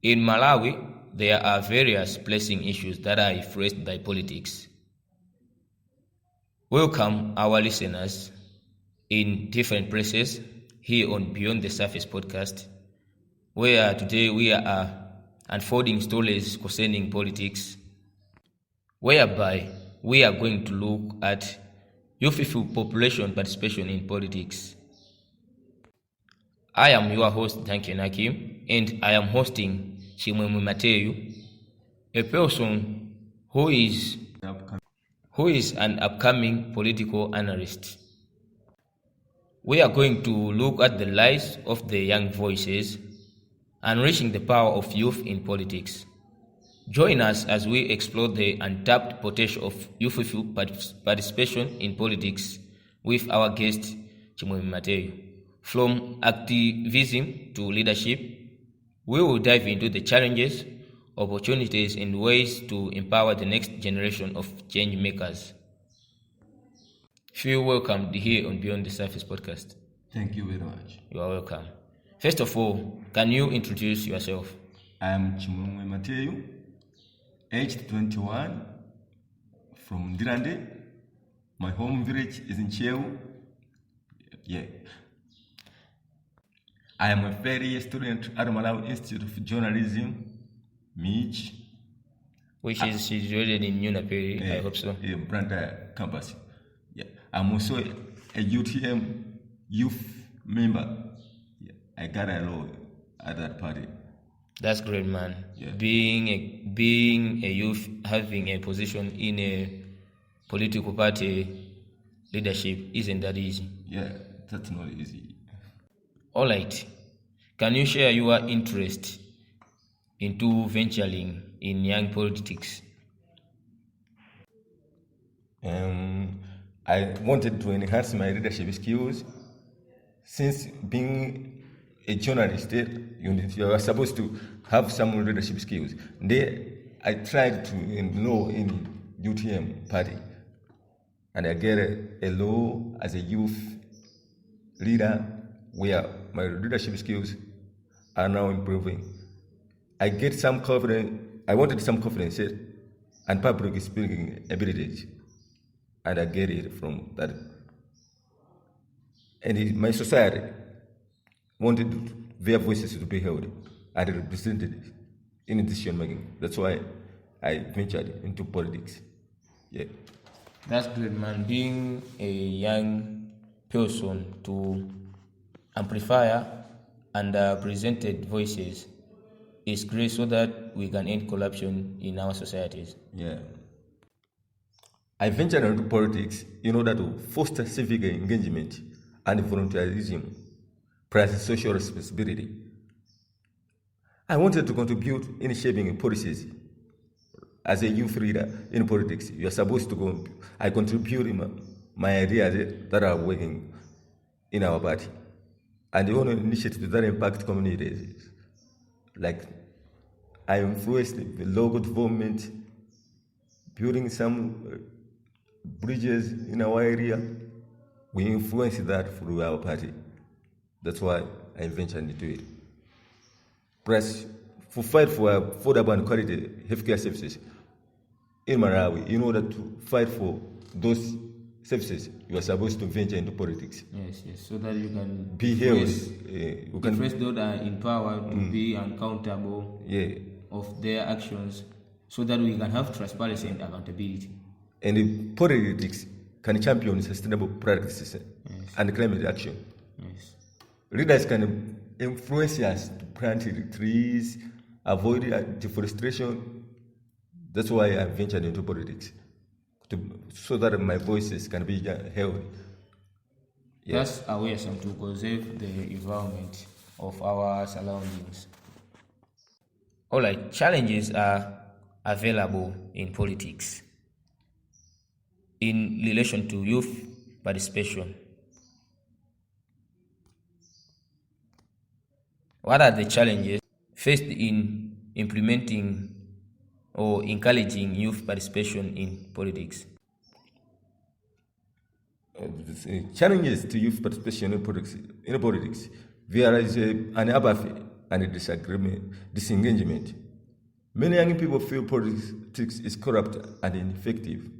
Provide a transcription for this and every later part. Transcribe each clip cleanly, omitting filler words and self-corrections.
In Malawi, there are various pressing issues that are influenced by politics. Welcome our listeners in different places here on Beyond the Surface podcast, where today we are unfolding stories concerning politics, whereby we are going to look at youthful population participation in politics. I am your host, Duncan Hakim, and I am hosting Chimwemwe Mayetu, a person who is an upcoming political analyst. We are going to look at the rise of the young voices, unleashing the power of youth in politics. Join us as we explore the untapped potential of youthful participation in politics with our guest, Chimwemwe Mayetu. From activism to leadership, we will dive into the challenges, opportunities, and ways to empower the next generation of change makers. Feel welcomed here on Beyond the Surface podcast. Thank you very much. You are welcome. First of all, can you introduce yourself? I am Chimwemwe Mayetu, aged 21, from Ndirande. My home village is in Cheu. Yeah. I am a very student at Malawi Institute of Journalism, MIJ. Which is situated in Unaperi, I hope so. In Branta campus. Yeah. I'm also a UTM youth member. Yeah. I got a role at that party. That's great, man. Yeah. Being a youth, having a position in a political party leadership isn't that easy. Yeah, that's not easy. All right. Can you share your interest into venturing in young politics? I wanted to enhance my leadership skills. Since being a journalist, you are supposed to have some leadership skills. I tried to enroll in UTM party, and I get a law as a youth leader where my leadership skills are now improving. I get some confidence. I wanted some confidence and public speaking abilities, and I get it from that. And my society wanted their voices to be heard and represented in decision making. That's why I ventured into politics. Yeah. That's great, man. Being a young person to amplify and presented voices is great so that we can end corruption in our societies. Yeah. I ventured into politics in order to foster civic engagement and volunteerism, plus social responsibility. I wanted to contribute in shaping policies. As a youth leader in politics, you are supposed to I contribute my ideas that are working in our party. And the only initiatives that impact communities, like I influenced the local development, building some bridges in our area. We influenced that through our party. That's why I ventured into it. Plus, to fight for affordable and quality healthcare services in Malawi, in order to fight for those services, you are supposed to venture into politics. Yes, so that you can be held. You can those that are in power to be accountable of their actions, so that we can have transparency and accountability. And the politics can champion sustainable practices and climate action. Yes. Leaders can influence us to plant trees, avoid deforestation. That's why I ventured into politics, so that my voices can be heard. That's our way to conserve the environment of our surroundings. All right, challenges are available in politics in relation to youth participation. What are the challenges faced in implementing or encouraging youth participation in politics? Challenges to youth participation in politics. There is an apathy and disengagement. Many young people feel politics is corrupt and ineffective.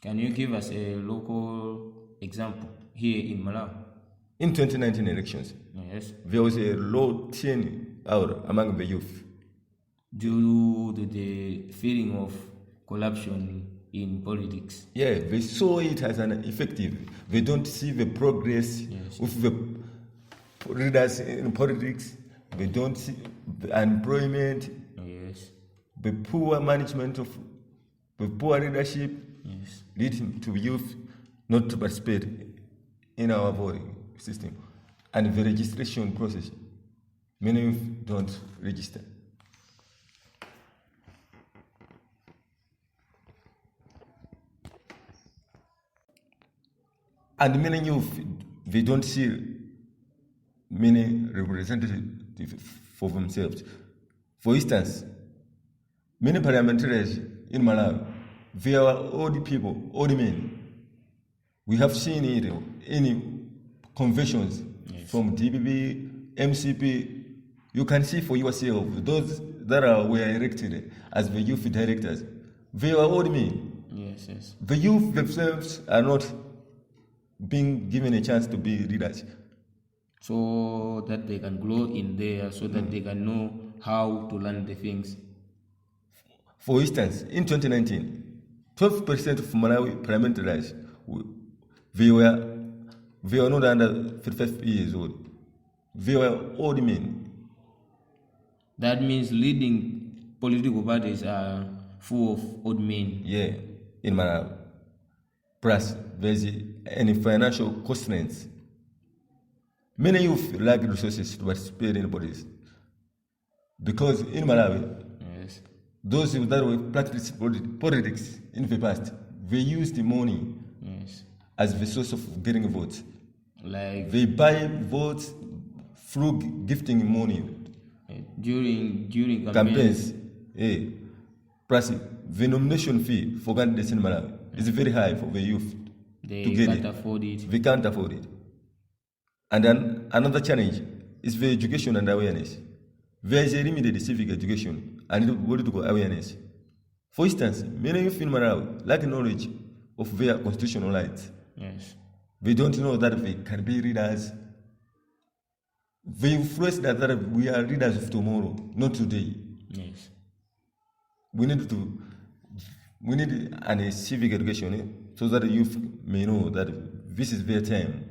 Can you give us a local example here in Malawi? In 2019 elections, Yes. there was a low turnout among the youth. Due to the feeling of corruption in politics. Yeah, they saw it as an effective. They don't see the progress with the leaders in politics. They don't see the unemployment, Yes. the poor management of the poor leadership, Yes. leading to youth not to participate in our voting system. And the registration process, many youth don't register. And many youth, they don't see many representatives for themselves. For instance, many parliamentarians in Malawi, they are old people, old men. We have seen it in conventions from DBB, MCP. You can see for yourself, those that were elected as the youth directors, they are old men. Yes, yes. The youth themselves are not being given a chance to be leaders. So that they can grow in there, so that they can know how to learn the things. For instance, in 2019, 12% of Malawi parliamentarians, they were not under 35 years old. They were old men. That means leading political parties are full of old men. Yeah, in Malawi. Plus, there's any financial constraints. Many youth lack resources to participate in politics. Because in Malawi, Yes. those that were practiced politics in the past, they used the money Yes. as the source of getting votes. Like They buy votes through gifting money, during campaigns. Yeah. Plus, the nomination fee for candidates in Malawi is very high for the youth they to get can't it. afford it. They can't afford it. And then another challenge is the education and awareness. There is a limited civic education and political awareness. For instance, many youth in Malawi lack knowledge of their constitutional rights. Yes. They don't know that they can be leaders. They influence that we are leaders of tomorrow, not today. Yes. We need a civic education so that the youth may know that this is their time.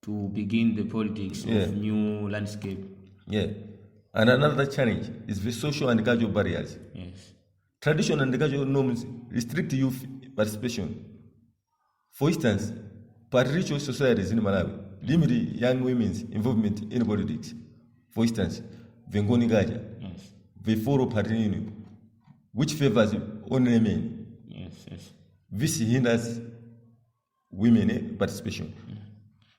To begin the politics of new landscape. Yeah. And another challenge is the social and cultural barriers. Yes. Traditional and cultural norms restrict youth participation. For instance, patriarchal societies in Malawi limit young women's involvement in politics. For instance, Vengoni Gaja, Yes. they follow patrilineal, which favors only men. Yes. Yes. This hinders women participation.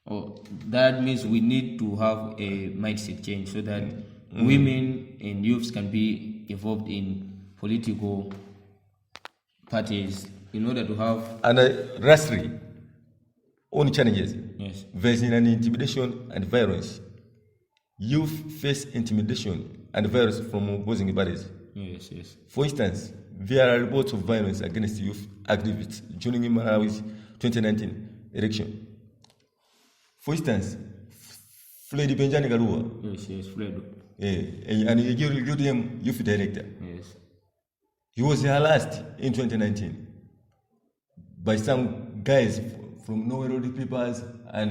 Oh, that means we need to have a mindset change so that women and youths can be involved in political parties in order to have. And lastly, on challenges, Yes. there's an intimidation and violence. Youth face intimidation and violence from opposing parties. Yes. Yes. For instance, there are reports of violence against youth activists during Malawi's 2019 election. For instance, Fred Benjani Garua, Yes. Fredo. and a UDM youth director, Yes. he was harassed in 2019 by some guys from Norway Peoples and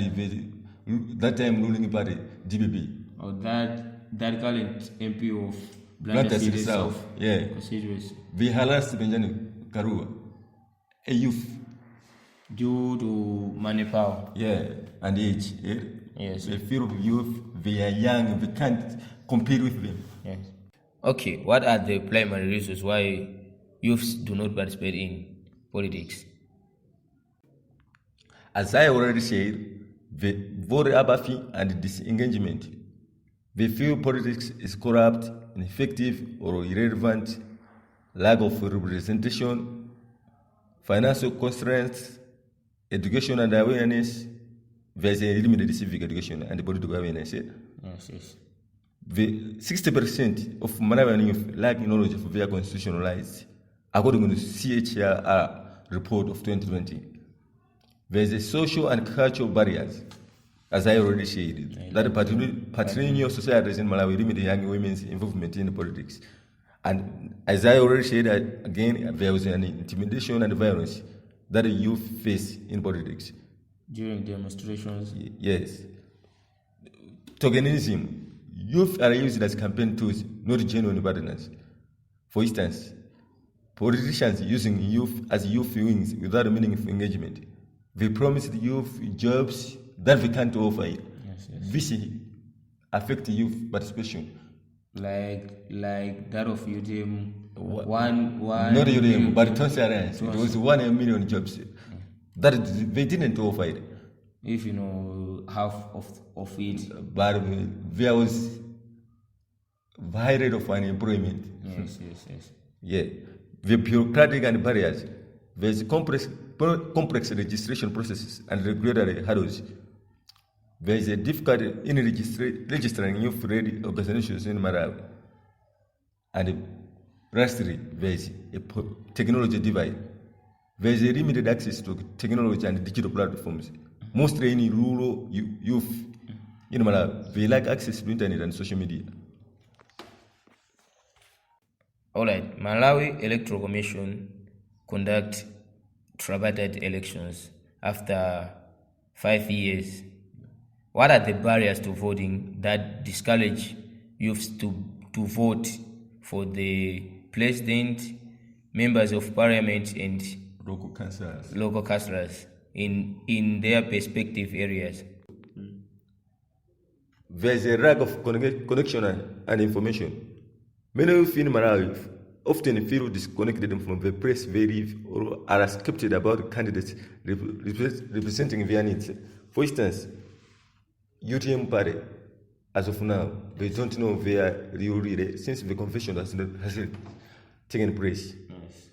that time ruling party, DBB. Or that current MP of Blantyre Blantyre City City South, South yeah. constituency They harassed Benjani Garua, a youth. due to money power. Yeah, and age. Yeah? Yes. They feel youth, they are young, we can't compete with them. Yes. Okay, what are the primary reasons why youths do not participate in politics? As I already said, the voter apathy and disengagement. They feel politics is corrupt, ineffective, or irrelevant, lack of representation, financial constraints, education and awareness. There's a limited civic education and political awareness. Yes. The 60% of Malawian youth lack knowledge of their constitutional rights, according to the CHRR report of 2020. There's a social and cultural barriers, as I already said, that patrilineal societies in Malawi limit young women's involvement in politics. And as I already said, again, there was an intimidation and violence that the youth face in politics. During demonstrations? Yes. Tokenism. Youth are used as campaign tools, not genuine partners. For instance, politicians using youth as youth wings without meaningful engagement. They promise the youth jobs that they can't offer. Yes. This affects youth participation. Like that of UTM, one not UTM, but Tonsi it was 1 million jobs that they didn't offer it. If you know half of it, but there was high rate of unemployment. Yes. Yeah, the bureaucratic and barriers. There's complex registration processes and regulatory hurdles. There is a difficulty in registering youth-ready organizations in Malawi. And lastly, there is a technology divide. There is a limited access to technology and digital platforms. Mostly in rural youth in Malawi, they lack access to internet and social media. All right, Malawi Electoral Commission conduct tripartite elections after 5 years. What are the barriers to voting that discourage youths to vote for the president, members of parliament, and local councillors in their respective areas? There is a lack of connection and information. Many youth in Malawi often feel disconnected from the place they live or are skeptical about candidates representing their needs. For instance, UTM party, as of now, they don't know their real leader since the convention has taken place. Yes.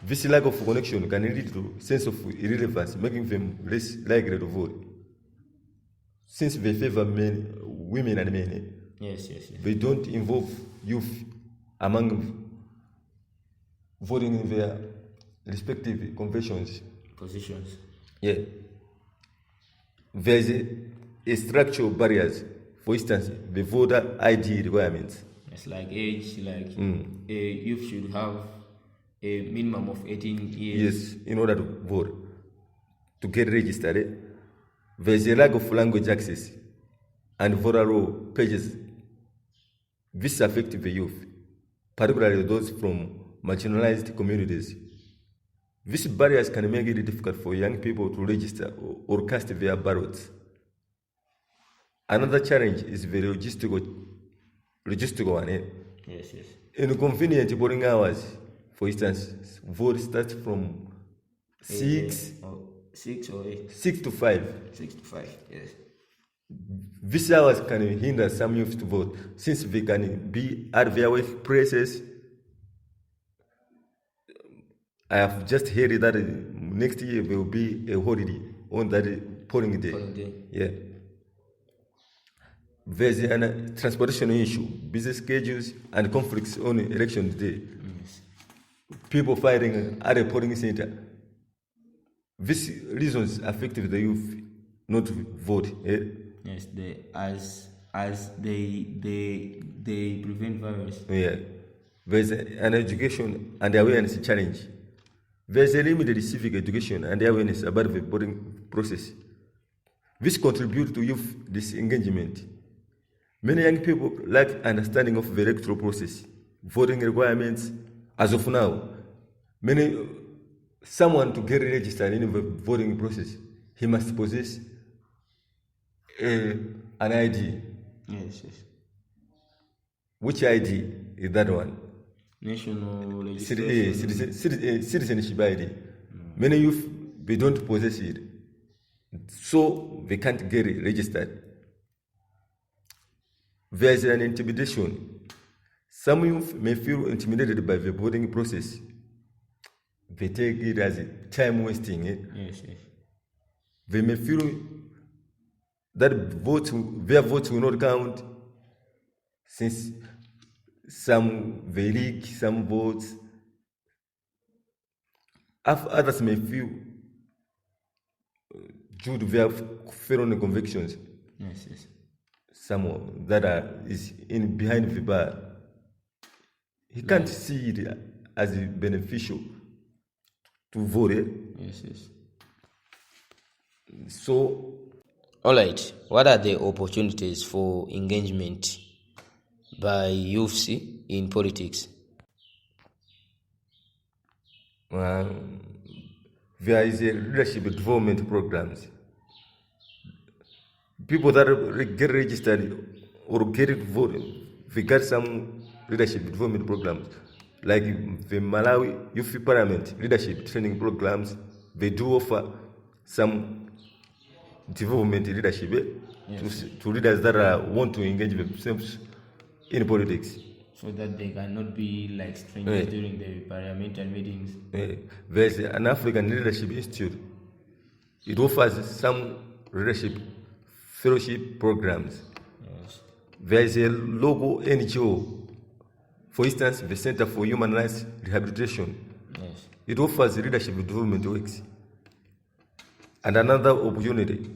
This lack of connection can lead to a sense of irrelevance, making them less likely to vote. Since they favor women and men, yes. they don't involve youth among voting in their respective conventions. Positions. Yeah. There's a structural barriers. For instance, the voter ID requirements. It's like age, a youth should have a minimum of 18 years. Yes, in order to vote, to get registered. There's a lack of language access and voter roll pages. This affects the youth, particularly those from marginalized communities. These barriers can make it difficult for young people to register or cast their ballots. Another challenge is the logistical one. Yes. Inconvenient voting hours. For instance, vote starts from 6 or 8. 6 to 5. 6 to 5, yes. These hours can hinder some youth to vote since they can be at their workplaces. I have just heard that next year there will be a holiday on that polling day. Yeah. There's a transportation issue, busy schedules, and conflicts on election day. Yes. People fighting at a polling center. These reasons affect the youth not to vote. Yes, as they prevent violence. Yeah. There's an education and awareness challenge. There's a limited civic education and awareness about the voting process. This contributes to youth disengagement. Many young people lack understanding of the electoral process, voting requirements. As of now, someone to get registered in the voting process, he must possess an ID. Yes. Which ID is that one? National registration. Citizenship ID. Many youth, they don't possess it, so they can't get registered. There's an intimidation. Some youth may feel intimidated by the voting process. They take it as a time wasting. Yes. They may feel that their votes will not count. since some they leak some votes. Others may feel due to their felony convictions. Yes. Someone that is in behind the bar, he can't see it as beneficial to vote. Yes. So, all right. What are the opportunities for engagement by youths in politics? There is a leadership development programs. People that get registered or get voted, they got some leadership development programs, like the Malawi Youth Parliament leadership training programs. They do offer some development leadership to leaders that want to engage themselves in politics, so that they cannot be like strangers during the parliamentary meetings. There's an African Leadership Institute. It offers some leadership fellowship programs. Yes. There is a local NGO, for instance, the Center for Human Rights Rehabilitation. Yes. It offers leadership development works. And another opportunity,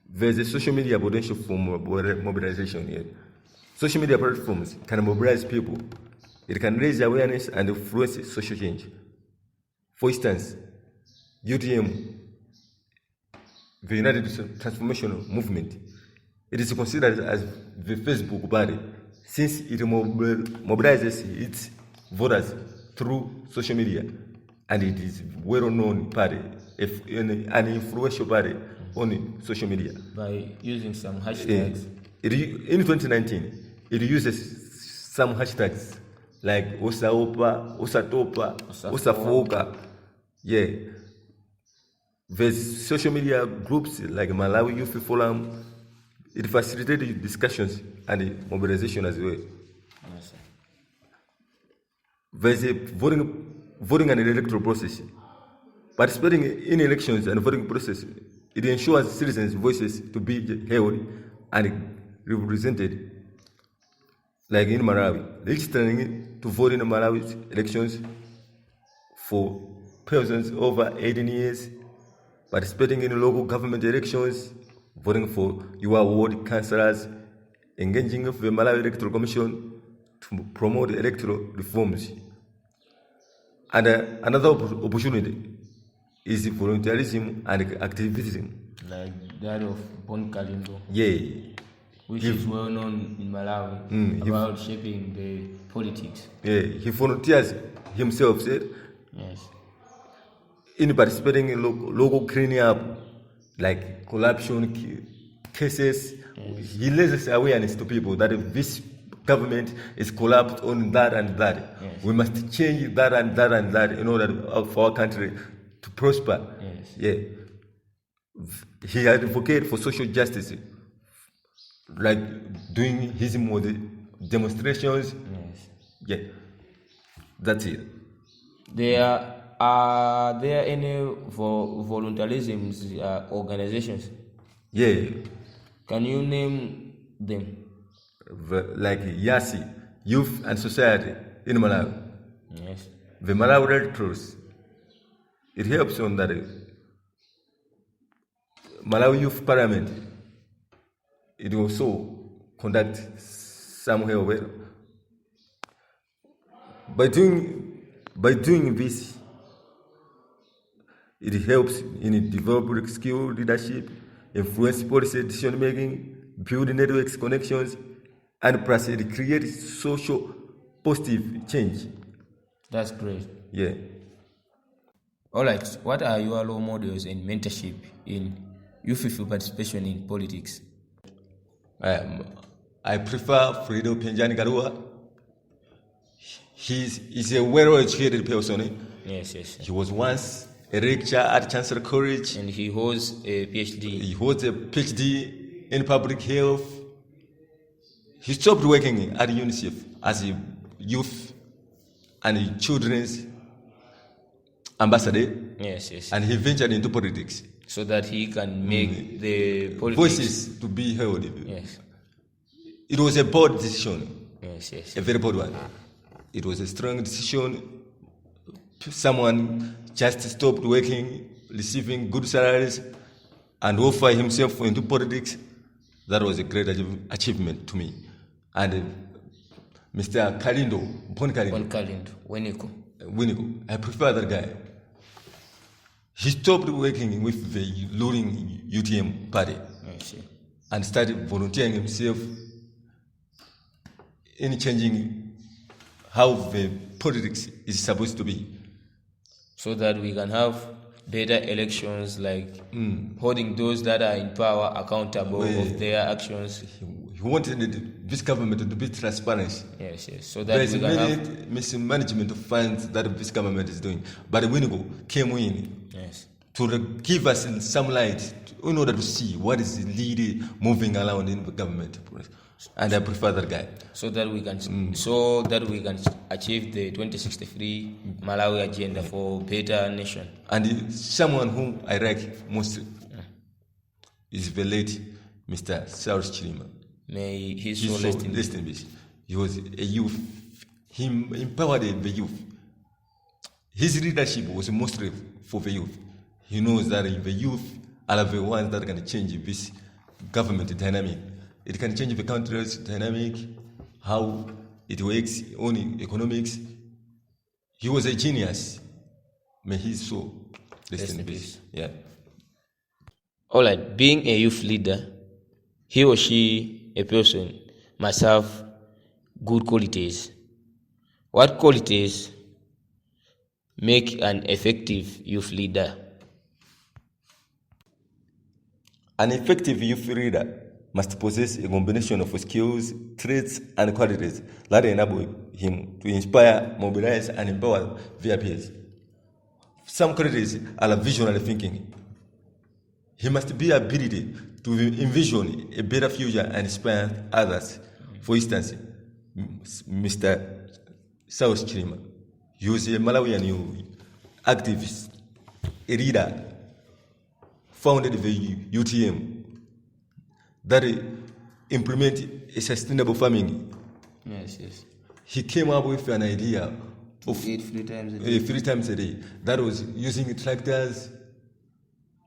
there's a social media potential for mobilization here. Social media platforms can mobilize people. It can raise awareness and influence social change. For instance, UTM, the United Transformation Movement, it is considered as the Facebook party since it mobilizes its voters through social media, and it is well-known party, an influential party on social media. By using some hashtags. In 2019, it uses some hashtags like Osaopa, Osatopa, Osafoka. Yeah. There's social media groups like Malawi Youth Forum. It facilitated discussions and mobilization as well. Yes, sir. There's a voting and electoral process. Participating in elections and voting process, it ensures citizens' voices to be held and represented. Like in Malawi, registering to vote in Malawi elections for persons over 18 years, participating in local government elections, voting for your ward councillors, engaging with the Malawi Electoral Commission to promote electoral reforms. And another opportunity is volunteerism and activism. Like that of Bon Kalindo. Yeah. Which is well known in Malawi about shaping the politics. Yeah, he volunteers himself, yes, in participating in local cleaning up, like corruption cases. Yes. He raises awareness to people that this government is corrupt on that and that. Yes. We must change that and that and that in order for our country to prosper. Yes. Yeah. He advocates for social justice, like doing his demonstrations. Yes. Yeah. That's it. Are there any voluntarism organizations? Yeah. Can you name them? Like YASI, Youth and Society in Malawi. Yes. The Malawi Red Cross. It helps on that. Malawi Youth Parliament. It also conducts some help. By doing this, it helps in developing skill leadership, influence policy decision making, build networks connections, and plus it creates social positive change. That's great. Yeah. All right. What are your role models and mentorship in youthful participation in politics? I prefer Fredo Penjani Garua. He's a well-educated person. Yes. He was once a lecturer at Chancellor College. And he holds a PhD. He holds a PhD in public health. He stopped working at UNICEF as a youth and children's ambassador. Yes. And he ventured into politics. So that he can make the politics voices to be heard. Yes. It was a bold decision. Yes. A very bold one. It was a strong decision. Someone just stopped working, receiving good salaries, and offer himself into politics. That was a great achievement to me. And Mr. Kalindo, Winiko, I prefer that guy. He stopped working with the ruling UTM party and started volunteering himself in changing how the politics is supposed to be. So that we can have better elections, like holding those that are in power accountable of their actions. He wanted this government to be transparent. Yes. So that There's we can many have mismanagement of funds that this government is doing. But Winigo came in to give us some light in order to see what is really moving around in the government. And I prefer that guy. So that we can achieve the 2063 Malawi agenda for better nation. And someone whom I like most is the late Mr. Cyrus Chilima. May his soul rest in peace. He was a youth. He empowered the youth. His leadership was mostly for the youth. He knows that the youth are the ones that can change this government dynamic. It can change the country's dynamic, how it works on economics. He was a genius. May his soul rest in peace. Yeah. All right. Being a youth leader, he or she, a person, must have good qualities. What qualities make an effective youth leader? An effective youth leader must possess a combination of skills, traits, and qualities that enable him to inspire, mobilize, and empower their peers. Some qualities are visionary thinking. He must be ability to envision a better future and inspire others. For instance, Mr. South Chilima, he was a Malawian activist, a leader, founded the UTM, that implement a sustainable farming. Yes. He came up with an idea of eat 3 times a day. 3 times a day. That was using tractors,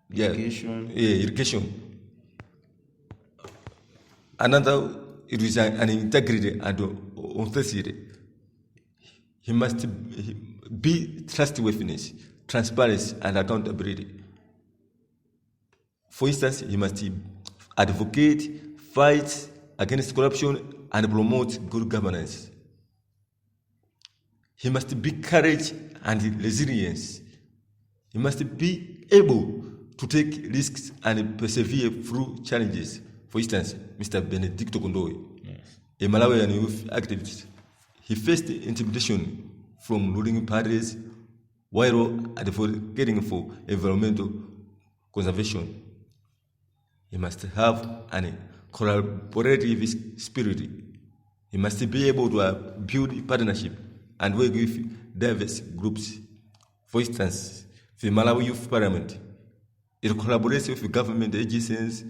irrigation. Another, it was an integrity and authenticity. He must be trustworthiness, transparency, and accountability. For instance, he must advocate, fight against corruption, and promote good governance. He must be courage and resilience. He must be able to take risks and persevere through challenges. For instance, Mr. Benedicto Kondowe, a Malawian youth activist, he faced intimidation from ruling parties while advocating for environmental conservation. He must have a collaborative spirit. He must be able to build partnership and work with diverse groups. For instance, the Malawi Youth Parliament, it collaborates with government agencies,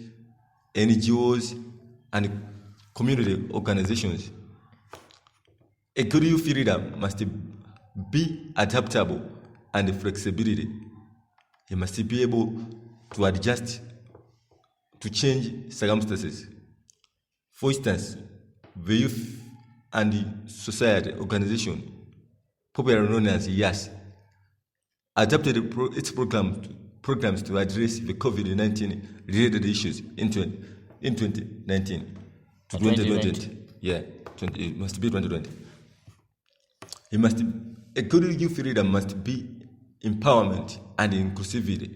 NGOs, and community organizations. A good youth leader must be adaptable and flexibility. He must be able to adjust to change circumstances. For instance, the Youth and Society Organization, popularly known as YAS, adapted its programs to address the COVID-19 related issues in 2019 to 2020. It must be 2020. A good youth leader must be empowerment and inclusivity.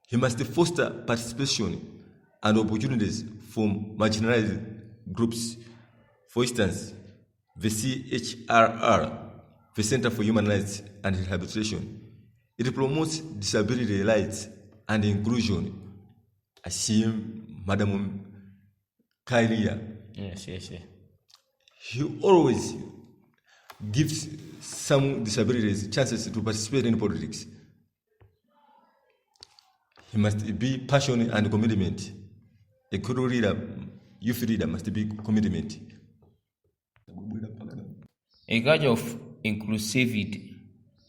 He must foster participation and opportunities for marginalized groups. For instance, the CHRR, the Center for Human Rights and Rehabilitation, it promotes disability rights and inclusion. I see Madam Kailia. Yes. He always gives some disabilities chances to participate in politics. He must be passionate and commitment. A good leader youth leader must be commitment. A culture of inclusivity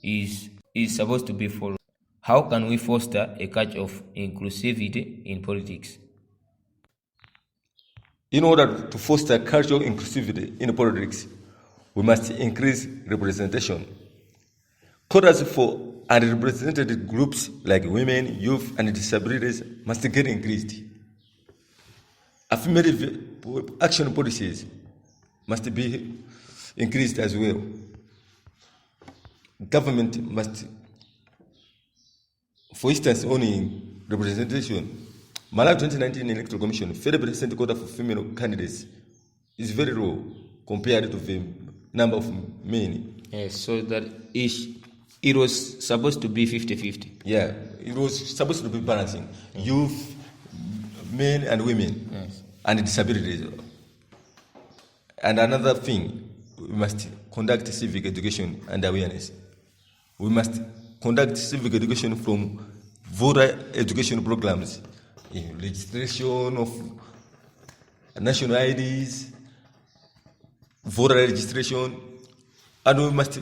is supposed to be followed. How can we foster a culture of inclusivity in politics? In order to foster cultural inclusivity in politics, we must increase representation. Quotas for underrepresented groups like women, youth, and disabilities must get increased. Affirmative action policies must be increased as well. Government must, for instance, on representation, Malawi 2019 Electoral Commission, 30% quota for female candidates is very low compared to the number of men. Yes, so that it was supposed to be 50-50. Yeah, it was supposed to be balancing. Youth, men and women, yes, and disabilities. And another thing, we must conduct civic education and awareness. We must conduct civic education from voter education programs, in registration of national IDs, voter registration, and we must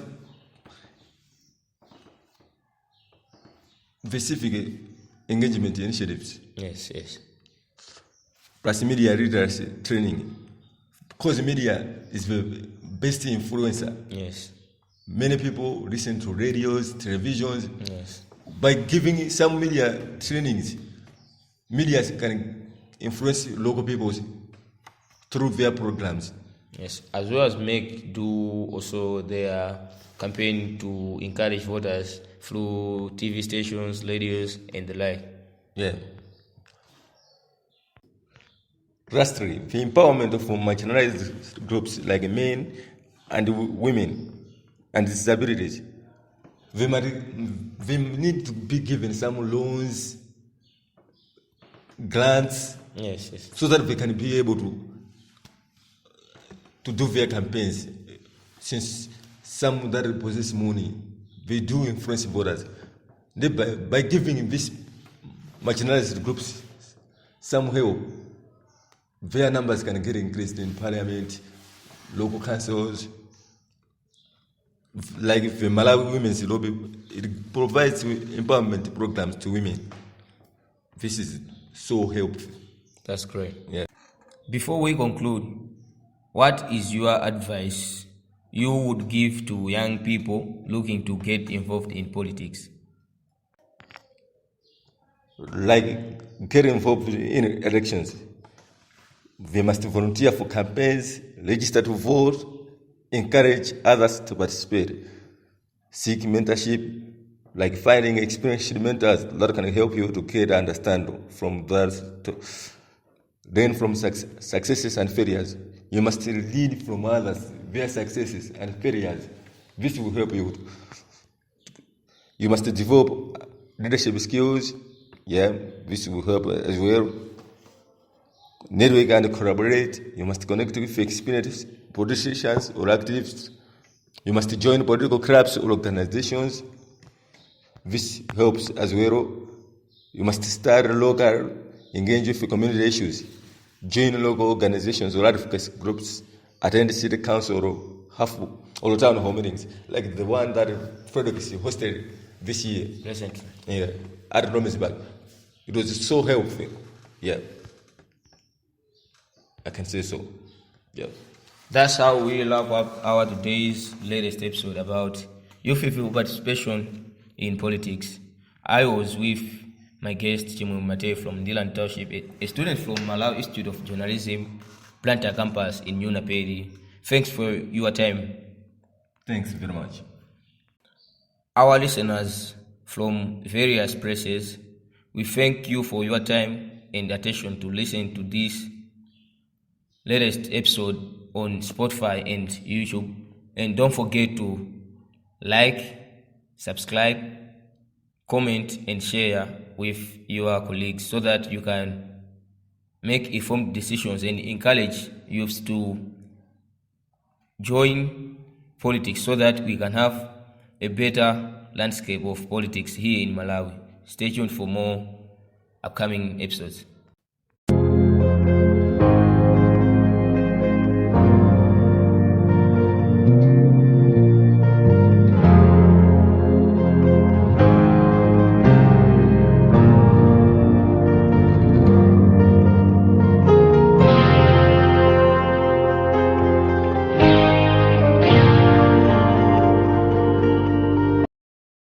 the civic engagement initiatives. Yes, yes. Plus media literacy training. Because media is the best influencer. Yes. Many people listen to radios, televisions. Yes. By giving some media trainings, media can influence local people through their programs. Yes, as well as do also their campaign to encourage voters through TV stations, radios, and the like. Yeah. Lastly, the empowerment of marginalized groups like men and women and disabilities. They need to be given some loans, grants, yes, yes, so that they can be able to do their campaigns. Since some that possess money, they do influence voters. By giving these marginalized groups some help, their numbers can get increased in parliament, local councils. Like the Malawi Women's Lobby, it provides empowerment programs to women. This is so helpful. That's great. Yeah. Before we conclude, what is your advice you would give to young people looking to get involved in politics? Like get involved in elections. They must volunteer for campaigns, register to vote, encourage others to participate, seek mentorship, like finding experienced mentors that can help you to get understand from those, learn from successes and failures. You must learn from others, their successes and failures. This will help you. You must develop leadership skills. Yeah, this will help as well. Network and collaborate. You must connect with experienced politicians or activists. You must join political clubs or organizations. This helps as well. You must start local, engage with community issues, join local organizations or advocacy groups, attend city council or town hall meetings, like the one that Frederick hosted this year. Recently. Yeah, at Romensburg. It was so helpful. Yeah. I can say so. Yeah. That's how we wrap up our today's latest episode about youth participation in politics. I was with my guest Chimwemwe Mayetu from Dylan Township, a student from Malawi Institute of Journalism, Planter Campus in Unapedi. Thanks for your time. Thanks very much. Our listeners from various places, we thank you for your time and attention to listen to this latest episode on Spotify and YouTube. And don't forget to like, subscribe, comment, and share with your colleagues so that you can make informed decisions and encourage youths to join politics so that we can have a better landscape of politics here in Malawi. Stay tuned for more upcoming episodes.